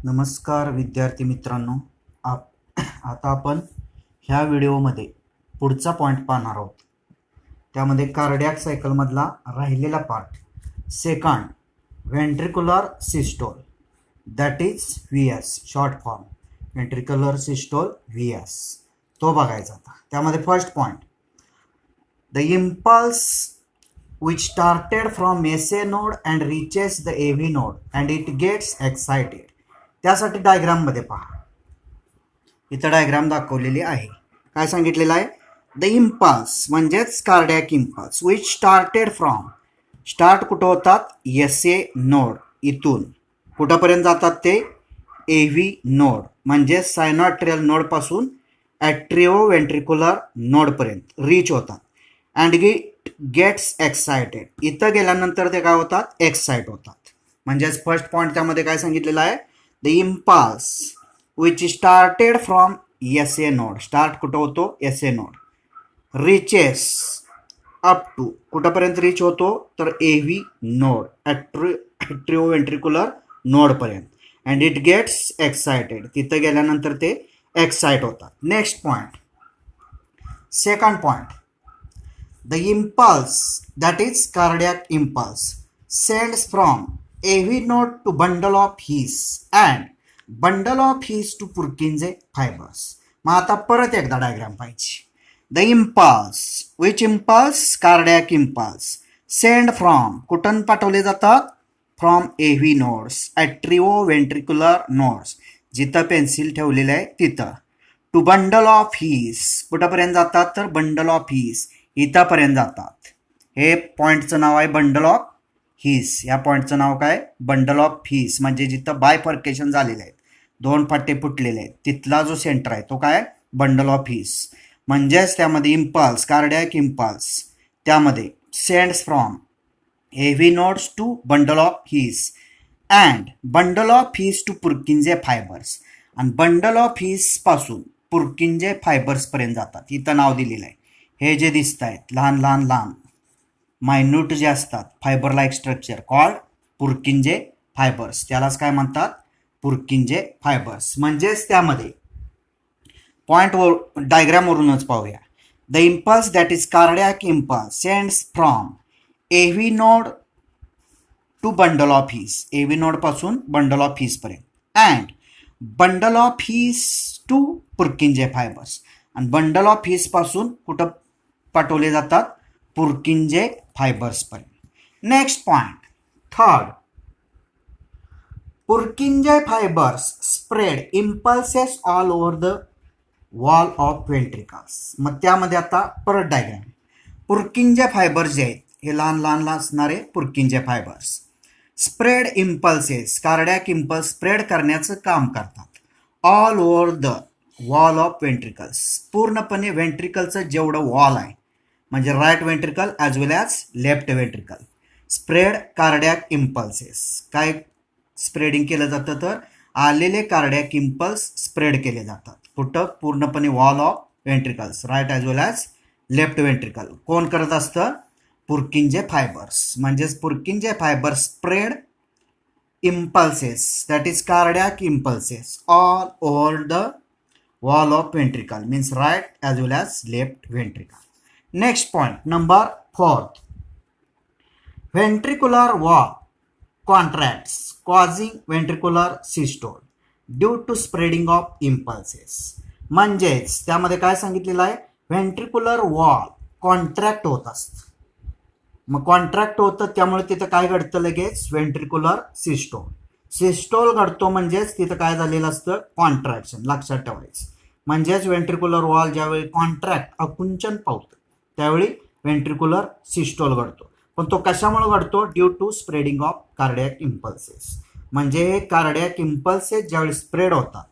नमस्कार विद्यार्थी मित्रांनो. आता आपण ह्या व्हिडिओमध्ये पुढचा पॉईंट पाहणार आहोत. त्यामध्ये कार्डियाक सायकलमधला राहिलेला part, second ventricular systole, that is VS, short form ventricular systole VS, तो बघायचा आता. त्यामध्ये first point, the impulse which started from SA node and reaches the AV node and it gets excited. त्यासाठी डायग्राममध्ये पहा, इथं diagram दाखवलेली आहे. काय सांगितलेलं आहे? द इम्पल्स म्हणजेच cardiac impulse which started from, start कुठं होतात? SA नोड, इथून कुठंपर्यंत जातात ते? AV नोड म्हणजे सायनॉट्रियल नोडपासून ॲट्रिओ व्हेंट्रिक्युलर नोडपर्यंत रीच होतात. अँड गेट्स एक्सायटेड, इथं गेल्यानंतर ते काय होतात? एक्साइट होतात. म्हणजेच फर्स्ट पॉईंट त्यामध्ये काय सांगितलेलं आहे? The impulse which started from SA node, start कुठं होतो? SA node, reaches up to, कुठंपर्यंत रीच होतो? तर AV नोड, ॲट्रिओ व्हेंट्रिक्युलर नोडपर्यंत. अँड इट गेट्स एक्सायटेड, तिथं गेल्यानंतर ते एक्साइट होतात. Next point, second point, the impulse, that is cardiac impulse, sends from AV node to bundle of His and bundle of His to Purkinje fibers. मग आता परत एकदा diagram पाहिजे. The impulse, which impulse? Cardiac impulse, send from, कुठून पाठवले जातात? From AV nodes, atrio ventricular nodes, जिथं pencil ठेवलेलं आहे तिथं, टू बंडल ऑफ हीस, कुठंपर्यंत जातात? तर बंडल ऑफ हीस, इथंपर्यंत जातात. हे पॉईंटचं नाव आहे बंडल ऑफ हीस. या पॉईंटचं नाव काय? बंडल ऑफ हीस, म्हणजे जिथं बायफर्केशन झालेले आहेत, दोन पट्टे फुटलेले आहेत, तिथला जो सेंटर आहे तो काय? Bundle of His. म्हणजेच त्यामध्ये इम्पल्स, कार्डियाक इम्पल्स, त्यामध्ये sends from AV nodes to bundle of His and bundle of His to Purkinje fibres, आणि बंडल ऑफ हीस पासून पुर्किंजे फायबर्सपर्यंत जातात. इथं नाव दिलेलं आहे. हे जे दिसत आहेत लहान लहान लहान मायन्यूट जे असतात fibre like structure called Purkinje fibres, त्यालाच काय म्हणतात? Purkinje fibres. म्हणजेच त्यामध्ये पॉईंट डायग्रामवरूनच पाहूया. The impulse that is cardiac impulse sends from AV node to bundle of His, AV node पासून बंडल ऑफ हीस पर्यंत, and bundle of His to Purkinje fibres, आणि बंडल ऑफ हीस पासून कुठं पाठवले जातात? पुर्किंजे फायबर्सपर्यंत. Next point, third, Purkinje fibres spread impulses all over the wall of व्हेंट्रिकल्स. मग त्यामध्ये आता परत डायग्राम, पुर्किंजे फायबर्स जे आहेत हे लहान लहान असणारे Purkinje fibres spread impulses, cardiac impulse spread करण्याचं काम करतात all over the wall of ventricles, पूर्णपणे व्हेंट्रिकलचं जेवढं वॉल आहे, म्हणजे right ventricle as well as left ventricle, spread cardiac impulses. काय स्प्रेडिंग केलं जातं? तर आलेले कार्डियाक इम्पल्स स्प्रेड केले जातात. कुठं? पूर्णपणे wall of ventricles, right as well as left ventricle. कोण करत असतं? Purkinje fibres. म्हणजेच Purkinje fibres spread impulses, that is cardiac impulses all over the wall of ventricle, means right as well as left ventricle. Next point, number 4, ventricular wall contracts causing ventricular systole due to spreading of impulses. म्हणजेच त्यामध्ये काय सांगितलेलं आहे? Ventricular wall contract होत असतं. मग contract होतं त्यामुळे तिथं काय घडतं? लगेच व्हेंट्रिक्युलर सिस्टोल, सिस्टोल घडतो. म्हणजेच तिथं काय झालेलं असतं? कॉन्ट्रॅक्शन. लक्षात ठेवायचं. म्हणजेच व्हेंट्रिक्युलर वॉल ज्यावेळी कॉन्ट्रॅक्ट, आकुंचन पावतं, त्यावेळी व्हेंट्रिक्युलर सिस्टोल घडतो. पण तो कशामुळे घडतो? Due to spreading of cardiac impulses. म्हणजे कार्डियाक इम्पल्सेस ज्यावेळी स्प्रेड होतात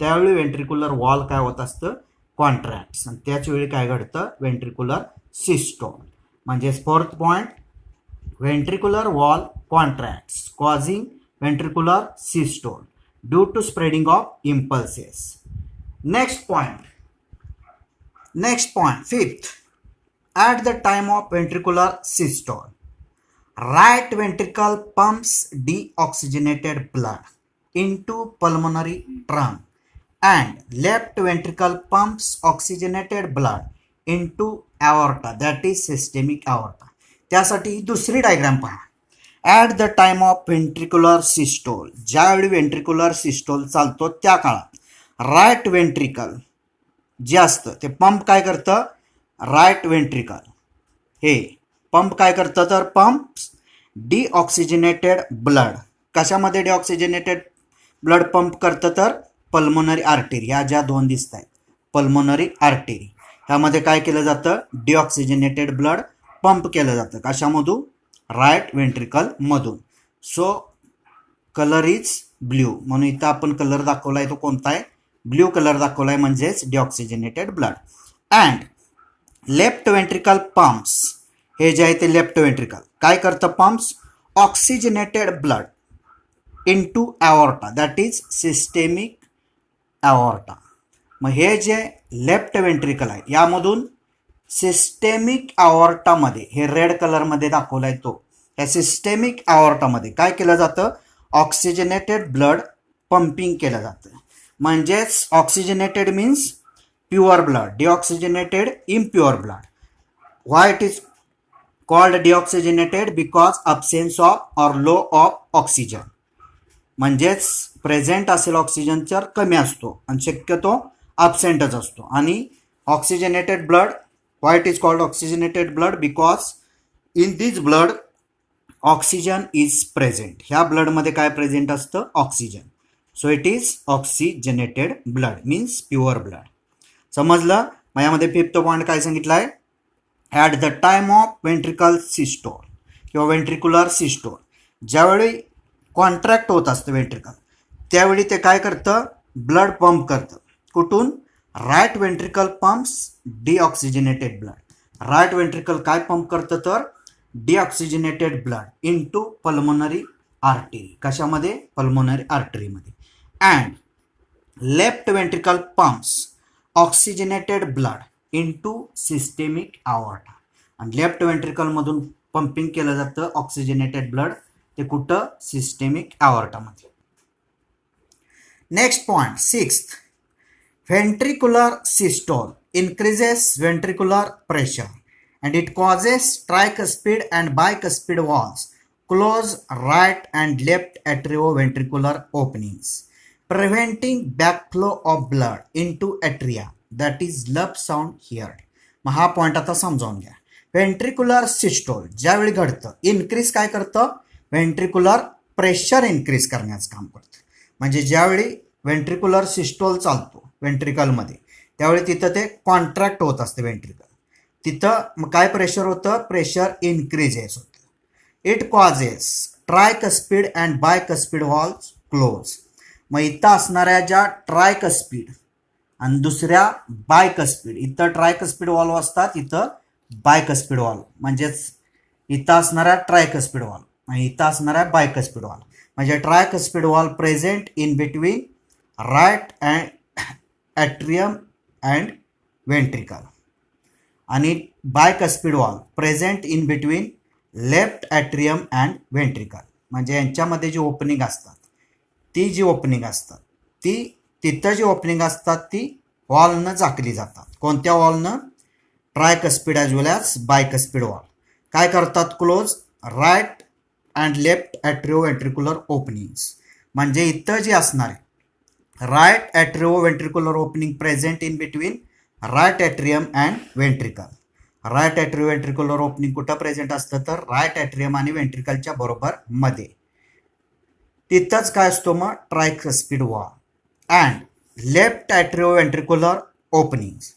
त्यावेळी व्हेंट्रिक्युलर वॉल काय होत असतं? कॉन्ट्रॅक्ट्स. आणि त्याच वेळी काय घडतं? Ventricular systole. म्हणजेच fourth point, ventricular wall contracts causing ventricular systole due to spreading of impulses. Next point, fifth, at the time of ventricular systole, right ventricle pumps deoxygenated blood into pulmonary trunk and left ventricle pumps oxygenated blood into aorta, that is systemic aorta. त्यासाठी दुसरी diagram पहा. At the time of ventricular systole, ज्यावेळी ventricular systole चालतो त्या काळात right ventricle जे असतं ते पंप काय करतं, राईट व्हेंट्रिकल हे पंप काय करतं तर पंप डिऑक्सिजनेटेड ब्लड, कशामध्ये डिऑक्सिजनेटेड ब्लड पंप करतं तर पल्मोनरी आर्टरी, ह्या ज्या दोन दिसत आहेत पल्मोनरी आर्टरी, ह्यामध्ये काय केलं जातं डिऑक्सिजनेटेड ब्लड पंप केलं जातं, कशामधून राईट व्हेंट्रिकल मधून. सो कलर इज ब्ल्यू, म्हणून इथं आपण कलर दाखवलाय तो कोणता आहे, ब्ल्यू कलर दाखवलाय म्हणजेच deoxygenated blood. And left ventricle pumps, हे जे आहे ते लेफ्ट व्हेंट्रिकल काय करतं pumps oxygenated blood into aorta, that is systemic aorta. मग हे जे लेफ्ट व्हेंट्रिकल आहे यामधून सिस्टेमिक अवॉर्टामध्ये, हे रेड कलरमध्ये दाखवला आहे तो, या सिस्टेमिक अवॉर्टामध्ये काय केलं जातं ऑक्सिजनेटेड ब्लड पंपिंग केलं जातं. म्हणजेच oxygenated means pure blood, deoxygenated impure blood. Why it is called deoxygenated, because absence of or low of oxygen, म्हणजेच प्रेझेंट असेल ऑक्सिजन तर कमी असतो आणि शक्यतो अब्सेंटच असतो. आणि oxygenated blood, why it is called oxygenated blood, because in this blood oxygen is present, ह्या ब्लडमध्ये काय प्रेझेंट असतं oxygen. So it is oxygenated blood means pure blood. समजलं. मग यामध्ये फिफ्थ पॉईंट काय सांगितलं आहे, at the time of ventricle systole किंवा व्हेंट्रिक्युलर सिस्टोल, ज्यावेळी कॉन्ट्रॅक्ट होत असतं व्हेंट्रिकल त्यावेळी ते काय करतं ब्लड पंप करतं. कुठून, right ventricle pumps deoxygenated blood, right ventricle काय पंप करतं तर deoxygenated blood into pulmonary artery, कशामध्ये पल्मोनरी आर्टरीमध्ये. And left ventricle pumps oxygenated blood into systemic aorta, आणि लेफ्ट व्हेंट्रिकलमधून पंपिंग केलं जातं ऑक्सिजनेटेड ब्लड, ते कुठं सिस्टेमिक अवॉर्टामध्ये. Next point sixth, ventricular systole increases ventricular pressure and it causes tricuspid and bicuspid valves close right and left atrioventricular openings, preventing backflow of blood into atria, that is lump sound heard. मग हा point आता समजावून घ्या. Ventricular systole ज्यावेळी घडतं increase काय करतं, ventricular pressure increase करण्याचं काम करतं. म्हणजे ज्यावेळी व्हेंट्रिक्युलर सिस्टोल चालतो व्हेंट्रिकलमध्ये त्यावेळी तिथं ते कॉन्ट्रॅक्ट होत असते व्हेंट्रिकल, तिथं मग काय प्रेशर होतं, प्रेशर इन्क्रीजेस होतं. It causes tricuspid and bicuspid valves close. मग इथं असणाऱ्या ज्या ट्रायकस्पीड आणि दुसऱ्या बायकस्पीड, इथं ट्रायकस्पीड वॉल्व असतात, इथं बायकस्पीड वॉल्व, म्हणजेच इथं असणाऱ्या ट्रायकस्पीड वॉल्व आणि इथं असणाऱ्या बायकस्पीड वॉल्व, म्हणजे tricuspid valve present in between right and atrium and ventricle आणि bicuspid valve present in between left atrium and ventricle. म्हणजे यांच्यामध्ये जी ओपनिंग असतात ती तिथं जी ओपनिंग असतात ती वॉलनं झाकली जातात. कोणत्या वॉलनं, tricuspid as well as bicuspid valve काय करतात close right and left atrioventricular openings. म्हणजे इथं जे असणार आहे right atrioventricular opening present in between right atrium and ventricle. right atrioventricular opening कुठं प्रेझेंट असतं तर राईट ॲट्रियम आणि व्हेंट्रिकलच्या बरोबर मध्ये, तिथंच काय असतो मग tricuspid valve. And left atrioventricular openings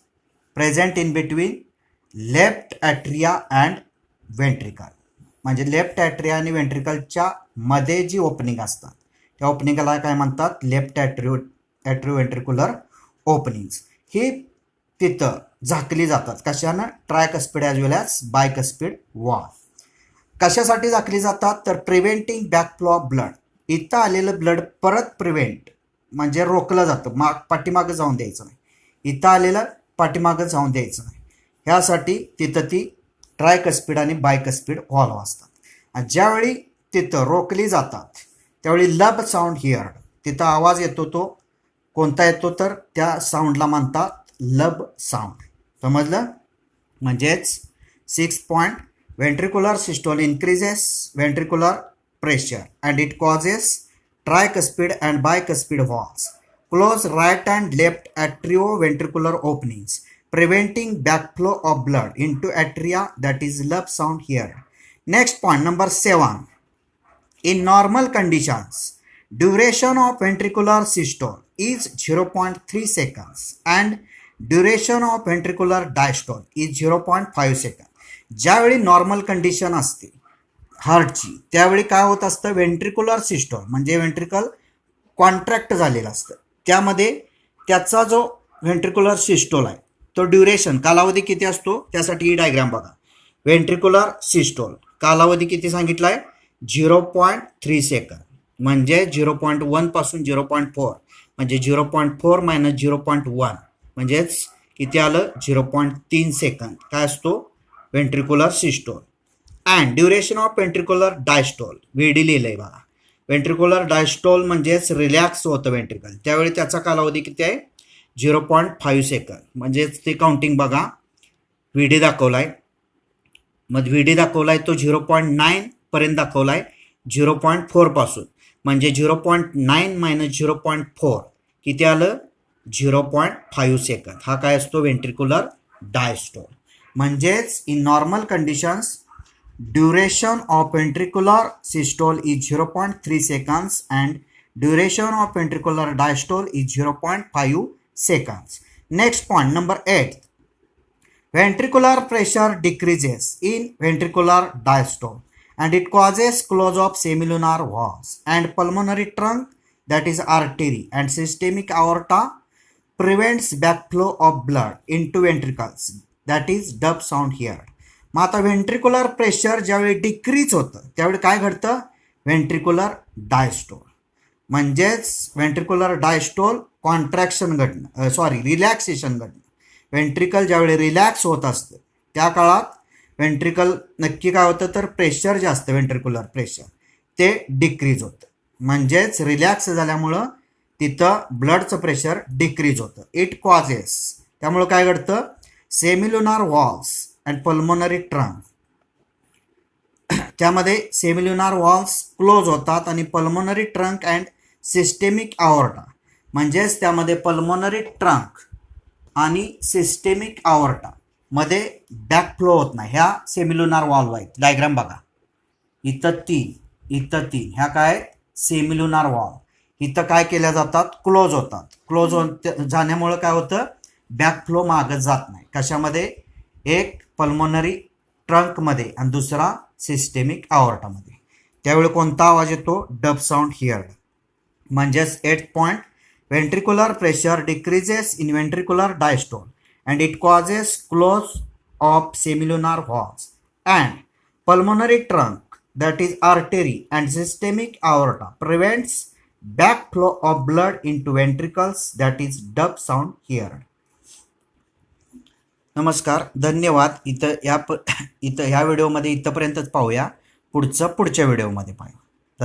present in between left atria and ventricle. म्हणजे लेफ्ट ॲट्रिया आणि व्हेंट्रिकलच्या मध्ये जी ओपनिंग असतात त्या ओपनिंगला काय म्हणतात, लेफ्ट ॲट्रिओव्हेंट्रिक्युलर ओपनिंग्स. ही तिथं झाकली जातात कशानं, ट्रायकस्पीड as well as bicuspid wall. कशासाठी झाकली जातात तर प्रिव्हेंटिंग बॅकफ्लो ऑफ ब्लड, इथं आलेलं ब्लड परत प्रिव्हेंट म्हणजे रोखलं जातं, पाठीमागं जाऊन द्यायचं नाही, इथं आलेलं पाठीमागं जाऊन द्यायचं नाही, ह्यासाठी तिथं ती ट्रायकस्पीड आणि बायकस्पीड वॉल्व असतात. आणि ज्यावेळी तिथं रोखली जातात त्यावेळी लब साऊंड हिअर्ड, तिथं आवाज येतो तो कोणता येतो तर त्या साऊंडला म्हणतात लब साऊंड. समजलं? म्हणजेच 6 point ventricular systole increases ventricular pressure and it causes tricuspid and bicuspid valves. Close right and left atrioventricular openings, preventing backflow of blood into atria, that is lub sound here. Next point, number 7. In normal conditions, duration of ventricular systole is 0.3 seconds and duration of ventricular diastole is 0.5 seconds. ज्यावेळी normal condition असते हार्टची त्यावेळी काय होत असतं, ventricular systole म्हणजे ventricle contract झालेलं असतं. त्यामध्ये त्याचा जो व्हेंट्रिक्युलर सिस्टोल आहे तो ड्युरेशन कालावधी किती असतो त्यासाठी ही डायग्राम बघा. व्हेंट्रिक्युलर सिस्टोल कालावधी किती सांगितला आहे 0.3 सेकंद म्हणजे 0.1 पासून 0.4 म्हणजे 0.4 मायनस 0.1 म्हणजेच किती आलं 0.3 सेकंद काय असतो ventricular systole. and duration of ventricular diastole VD लिहिलंय बघा. ventricular diastole म्हणजेच रिलॅक्स होतं व्हेंट्रिकल त्यावेळी त्याचा कालावधी किती आहे 0.5 सेकंद म्हणजेच ते काउंटिंग बघा. VD दाखवलाय मग VD दाखवलाय तो 0.9 पर्यंत दाखवलाय 0.4 पासून म्हणजे 0.9 मायनस 0.4 किती आलं 0.5 सेकंद. हा काय असतो व्हेंट्रिक्युलर डायस्टोल. म्हणजेच in normal conditions duration of ventricular systole is 0.3 seconds and duration of ventricular diastole is 0.5 seconds. Next point, number 8. Ventricular pressure decreases in ventricular diastole and it causes close of semilunar valves and pulmonary trunk, that is artery, and systemic aorta, prevents backflow of blood into ventricles, that is dub sound here. मग आता ventricular pressure ज्यावेळी decrease होतं त्यावेळी काय घडतं ventricular diastole म्हणजेच ventricular diastole contraction घडणं relaxation घडणं. व्हेंट्रिकल ज्यावेळी रिलॅक्स होत असतं त्या काळात व्हेंट्रिकल नक्की काय होतं तर प्रेशर जे असतं व्हेंट्रिक्युलर प्रेशर ते डिक्रीज होतं म्हणजेच रिलॅक्स झाल्यामुळं तिथं ब्लडचं प्रेशर डिक्रीज होतं. इट कॉजेस त्यामुळं काय घडतं सेमिल्युनार वॉल्स अँड पल्मोनरी ट्रंक त्यामध्ये सेमिल्युनार वॉल्स क्लोज होतात आणि pulmonary trunk and systemic aorta म्हणजेच त्यामध्ये पल्मोनरी ट्रंक आणि सिस्टेमिक आवर्टा मध्ये बॅकफ्लो होत नाही. ह्या सेमिल्युनार वॉल्व आहेत डायग्राम बघा इथं 3 ह्या काय सेमिल्युनार वॉल्व इथं काय केल्या जातात क्लोज होतात. क्लोज जाण्यामुळं काय होतं बॅकफ्लो मागत जात नाही. कशामध्ये एक पल्मोनरी ट्रंकमध्ये आणि दुसरा सिस्टेमिक आवर्टामध्ये. त्यावेळी कोणता आवाज येतो डब साऊंड हिअर्ड. म्हणजेच 8 point ventricular pressure decreases in ventricular diastole and it causes close of semilunar valves and pulmonary trunk, that is artery, and systemic aorta, prevents backflow of blood into ventricles, that is dub sound heard. नमस्कार धन्यवाद. इथं ह्या व्हिडिओमध्ये इथंपर्यंतच पाहूया. पुढच्या व्हिडिओमध्ये पाहूया.